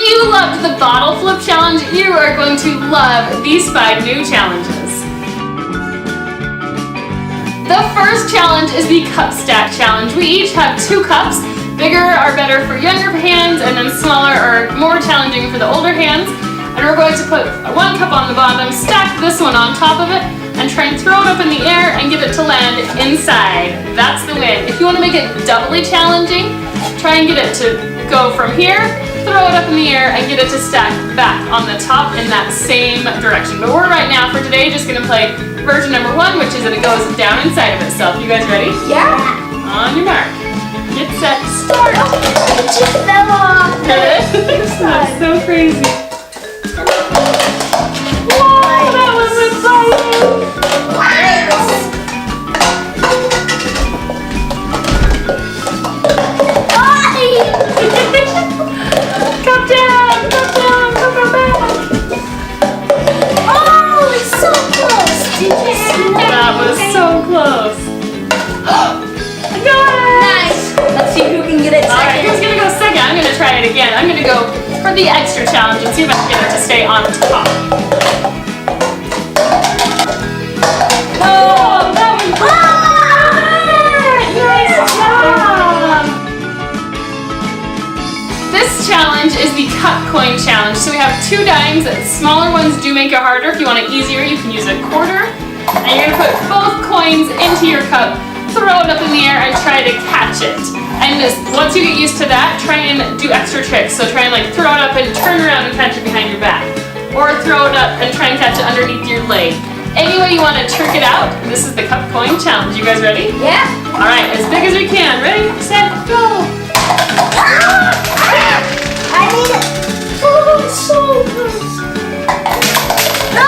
you loved the bottle flip challenge, you are going to love these 5 new challenges. The first challenge is the cup stack challenge. We each have 2 cups. Bigger are better for younger hands, and then smaller are more challenging for the older hands. And we're going to put 1 cup on the bottom, stack this one on top of it, and try and throw it up in the air and get it to land inside. That's the win. If you want to make it doubly challenging, try and get it to go from here, throw it up in the air, and get it to stack back on the top in that same direction. But we're right now, for today, just going to play version number 1, which is that it goes down inside of itself. You guys ready? Yeah. On your mark. Get set, start. It just fell off. That's so crazy. Whoa, that was exciting. Come down, come back. Oh, it's so close. Did you see that? That was so close. I got it. Nice. Let's see who can get it second. Alright, who's gonna go second? I'm gonna try it again. I'm gonna go for the extra challenge and see if I can get it to stay on top. Oh, that was great! Nice job! This challenge is the cup coin challenge. So we have 2 dimes. Smaller ones do make it harder. If you want it easier, you can use a quarter. And you're gonna put both coins into your cup, throw it up in the air, and try to catch it. And once you get used to that, try and do extra tricks. So try and like throw it up and turn around and catch it behind your back. Or throw it up and try and catch it underneath your leg. Any way you want to trick it out, this is the cup coin challenge. You guys ready? Yeah. Alright, as big as we can. Ready, set, go! I need it. Oh, it's so close. No!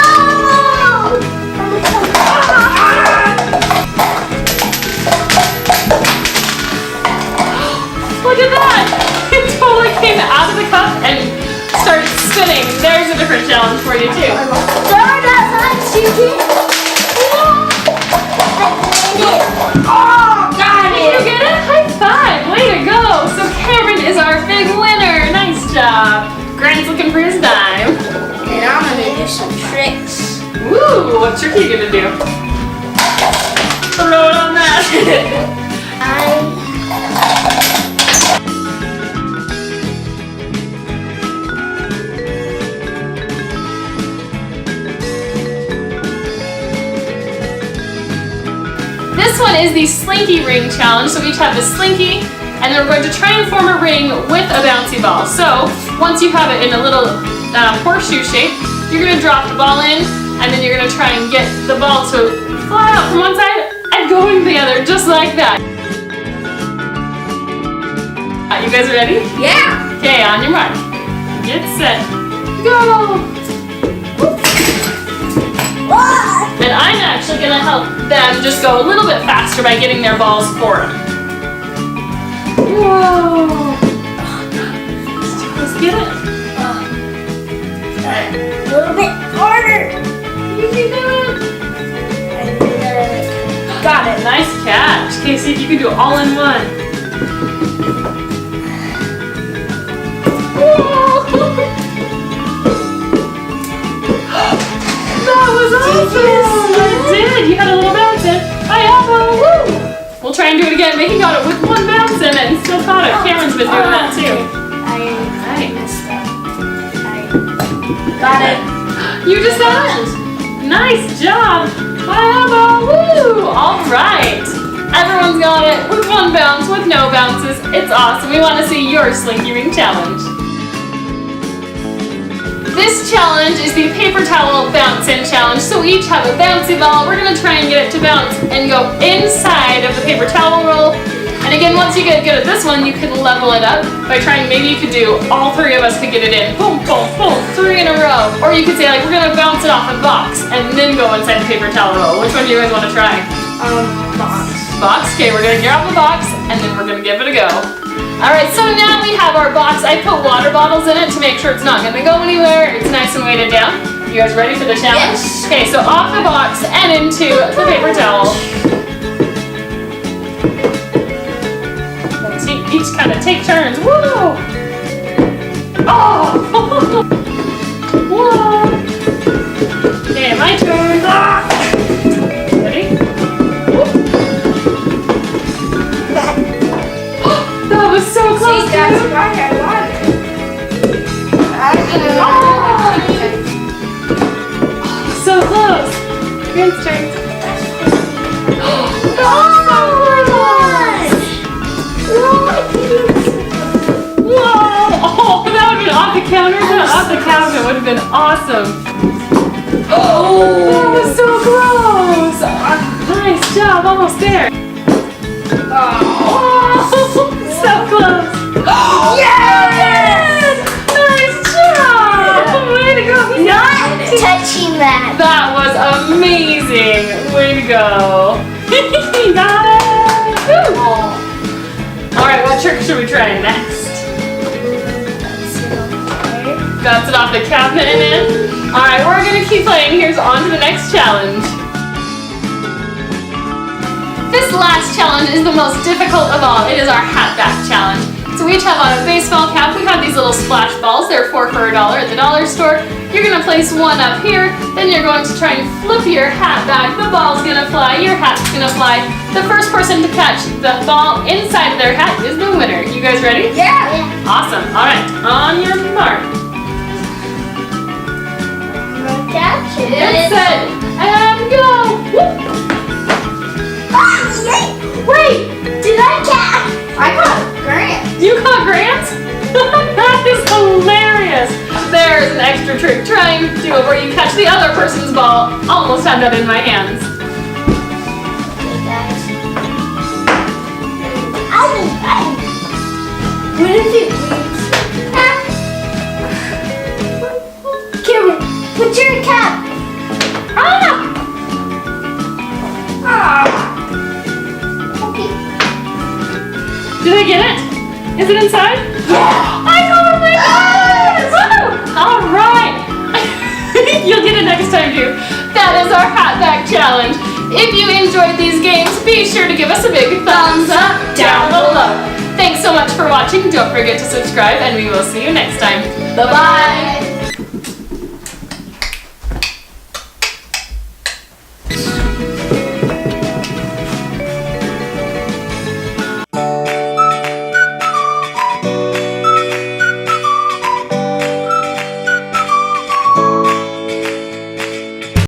Look at that! It totally came out of the cup and started spinning. There's a different challenge for you too. Oh, got Did you get it? High five! Way to go! So Cameron is our big winner. Nice job. Grant's looking for his dime. And I'm gonna do some tricks. Woo! What trick are you gonna do? Throw it on that. This one is the Slinky ring challenge. So we each have the Slinky, and then we're going to try and form a ring with a bouncy ball. So once you have it in a little horseshoe shape, you're going to drop the ball in, and then you're going to try and get the ball to fly out from one side and go into the other, just like that. You guys ready? Yeah. Okay, on your mark. Get set. Go! And I'm actually going to help them just go a little bit faster by getting their balls for them. Whoa! Let's get it. A little bit harder. You can do it. Got it. Nice catch. Okay, see if you can do it all in one. Whoa! That was awesome! You did! You had a little bounce in. Hi, Apple! Woo! We'll try and do it again. Mickey got it with 1 bounce in it and still caught it. Cameron's been doing that too. I messed up. Got it. You just got it? Nice job! Hi, Apple! Woo! Alright! Everyone's got it with 1 bounce, with no bounces. It's awesome. We want to see your Slinky Ring challenge. This challenge is the paper towel bounce-in challenge. So we each have a bouncy ball. We're going to try and get it to bounce and go inside of the paper towel roll. And again, once you get good at this one, you can level it up by trying, maybe you could do, all 3 of us could get it in. Boom, boom, boom, 3 in a row. Or you could say, like, we're going to bounce it off a box and then go inside the paper towel roll. Which one do you guys want to try? Box. Box? Okay, we're going to grab the box and then we're going to give it a go. Alright, so now we have our box. I put water bottles in it to make sure it's not going to go anywhere. It's nice and weighted down. You guys ready for the challenge? Yes. Okay, so off the box and into the paper towel. Let's each kind of take turns. Woo! Oh! That's why I want it. So close. Grant's turn. Whoa! Oh, that would have been off the counter. Off the cabinet would have been awesome. Oh, that was so close. Nice job, almost there. Oh, so close. Yes! Nice job! Way to go. Not touching that. That was amazing. Way to go. You got it. Woo. All right, what trick should we try next? Bounce it off the cabinet and in. All right, we're gonna keep playing. Here's on to the next challenge. This last challenge is the most difficult of all. It is our hat back challenge. So we each have on a baseball cap. We have these little splash balls. They're 4 for $1 at the dollar store. You're gonna place one up here. Then you're going to try and flip your hat back. The ball's gonna fly. Your hat's gonna fly. The first person to catch the ball inside of their hat is the winner. You guys ready? Yeah. Awesome. All right, on your mark. Catch it. Get set and go. Whoop. Wait, did I catch? I caught Grant. You caught Grant? That is hilarious. There's an extra trick. Try and do it where you catch the other person's ball. Almost had that in my hands. Okay, guys. What if it breathes? Karen, put your cap. Okay. Did I get it? Is it inside? Yeah. I totally got it! Woo! All right. You'll get it next time too. That is our hat back challenge. If you enjoyed these games, be sure to give us a big thumbs up down below. Thanks so much for watching. Don't forget to subscribe and we will see you next time. Bye-bye.